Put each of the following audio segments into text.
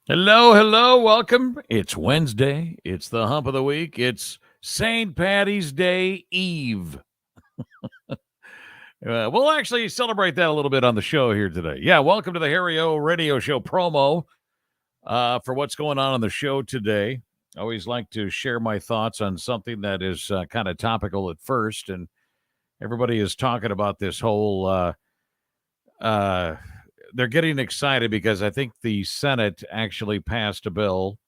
Hello, hello, welcome. It's Wednesday. It's the hump of the week. It's St. Patty's Day Eve. We'll actually celebrate that a little bit on the show here today. Yeah, welcome to the Harry O Radio Show promo for what's going on the show today. I always like to share my thoughts on something that is kind of topical at first, and everybody is talking about this whole they're getting excited because I think the Senate actually passed a bill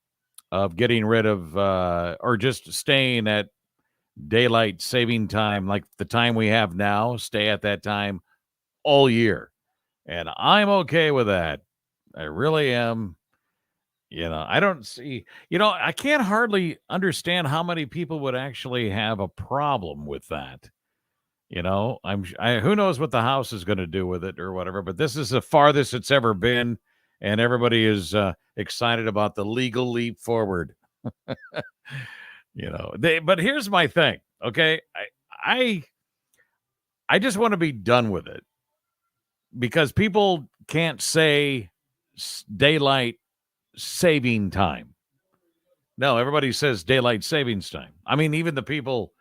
of getting rid of or just staying at daylight saving time, like the time we have now, stay at that time all year. And I'm okay with that. I really am. I don't see, I can't hardly understand how many people would actually have a problem with that. Who knows what the House is going to do with it or whatever, but this is the farthest it's ever been. And everybody is excited about the legal leap forward. But here's my thing. Okay. I I just want to be done with it because people can't say daylight saving time. No, everybody says daylight savings time. I mean, even the people,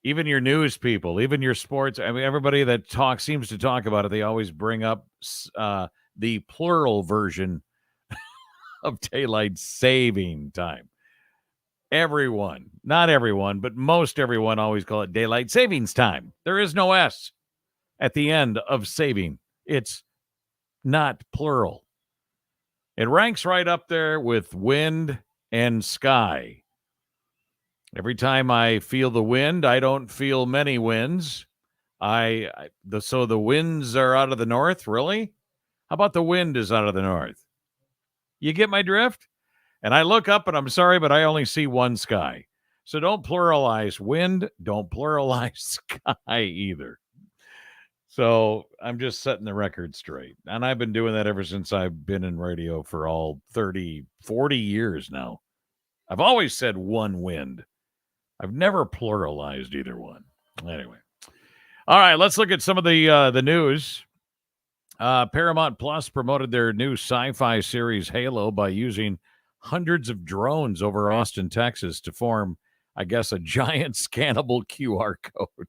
even your news people, even your sports, I mean, everybody that seems to talk about it, they always bring up the plural version of daylight saving time. Everyone, not everyone, but most everyone always call it daylight savings time. There is no S at the end of saving. It's not plural. It ranks right up there with wind and sky. Every time I feel the wind, I don't feel many winds. So the winds are out of the north, really? How about the wind is out of the north? You get my drift? And I look up and I'm sorry, but I only see one sky. So don't pluralize wind, don't pluralize sky either. So I'm just setting the record straight. And I've been doing that ever since I've been in radio for all 30, 40 years now. I've always said one wind. I've never pluralized either one. Anyway. All right, let's look at some of the news. Paramount Plus promoted their new sci-fi series Halo by using hundreds of drones over Austin, Texas to form, I guess, a giant scannable QR code.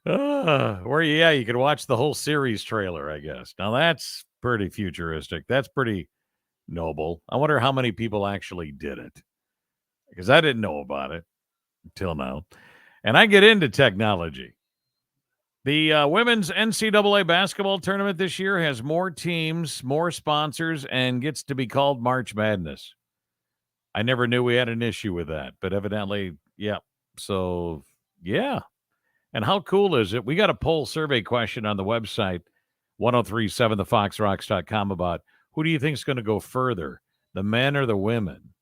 You could watch the whole series trailer, I guess. Now, that's pretty futuristic. That's pretty noble. I wonder how many people actually did it because I didn't know about it until now. And I get into technology. The women's NCAA basketball tournament this year has more teams, more sponsors, and gets to be called March Madness. I never knew we had an issue with that, but evidently, yeah. So, yeah. And how cool is it? We got a poll survey question on the website, 1037thefoxrocks.com, about who do you think is going to go further, the men or the women?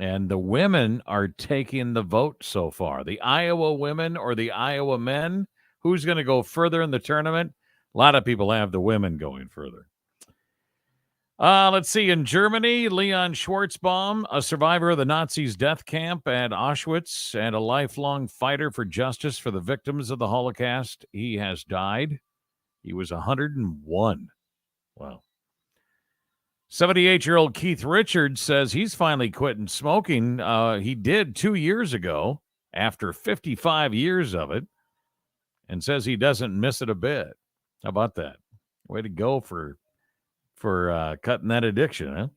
And the women are taking the vote so far. The Iowa women or the Iowa men, who's going to go further in the tournament? A lot of people have the women going further. Let's see. In Germany, Leon Schwarzbaum, a survivor of the Nazis' death camp at Auschwitz and a lifelong fighter for justice for the victims of the Holocaust, he has died. He was 101. Wow. 78-year-old Keith Richards says he's finally quitting smoking. He did 2 years ago after 55 years of it and says he doesn't miss it a bit. How about that? Way to go for cutting that addiction, huh?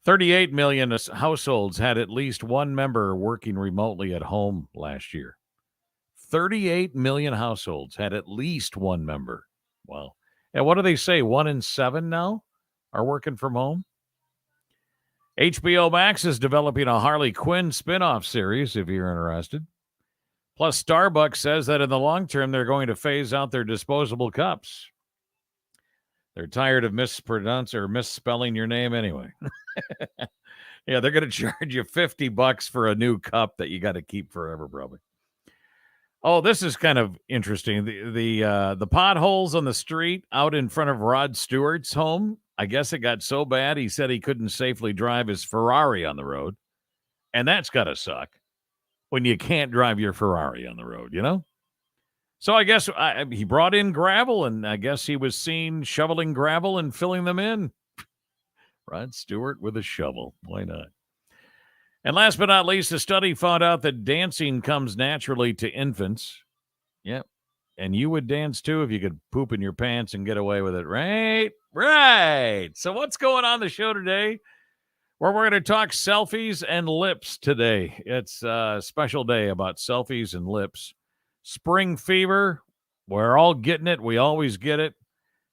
38 million households had at least one member working remotely at home last year. 38 million households had at least one member. Wow. And what do they say? 1 in 7 now are working from home? HBO Max is developing a Harley Quinn spin-off series, if you're interested. Plus, Starbucks says that in the long term, they're going to phase out their disposable cups. They're tired of misspelling your name anyway. Yeah, they're going to charge you $50 for a new cup that you got to keep forever, probably. Oh, this is kind of interesting. The potholes on the street out in front of Rod Stewart's home, I guess it got so bad he said he couldn't safely drive his Ferrari on the road. And that's got to suck when you can't drive your Ferrari on the road, you know? So I guess he brought in gravel, and I guess he was seen shoveling gravel and filling them in. Rod Stewart with a shovel. Why not? And last but not least, a study found out that dancing comes naturally to infants. Yep. And you would dance too if you could poop in your pants and get away with it, right? Right. So what's going on the show today? Well, we're going to talk selfies and lips today. It's a special day about selfies and lips. Spring fever. We're all getting it. We always get it.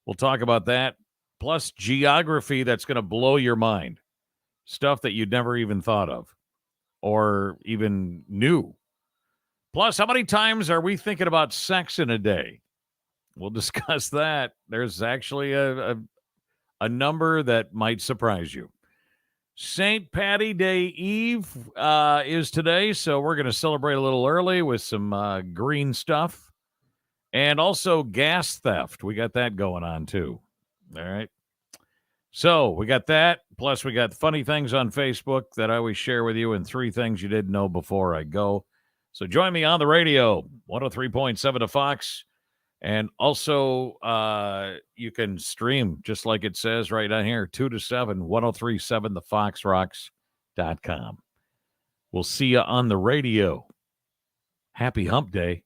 We'll talk about that. Plus geography that's going to blow your mind. Stuff that you'd never even thought of or even knew. Plus, how many times are we thinking about sex in a day? We'll discuss that. There's actually a number that might surprise you. St. Patty Day Eve is today, so we're going to celebrate a little early with some green stuff. And also gas theft. We got that going on, too. All right. So we got that. Plus, we got funny things on Facebook that I always share with you and 3 things you didn't know before I go. So join me on the radio, 103.7 to Fox. And also, you can stream, just like it says right down here, 2 to 7, 1037thefoxrocks.com. We'll see you on the radio. Happy Hump Day.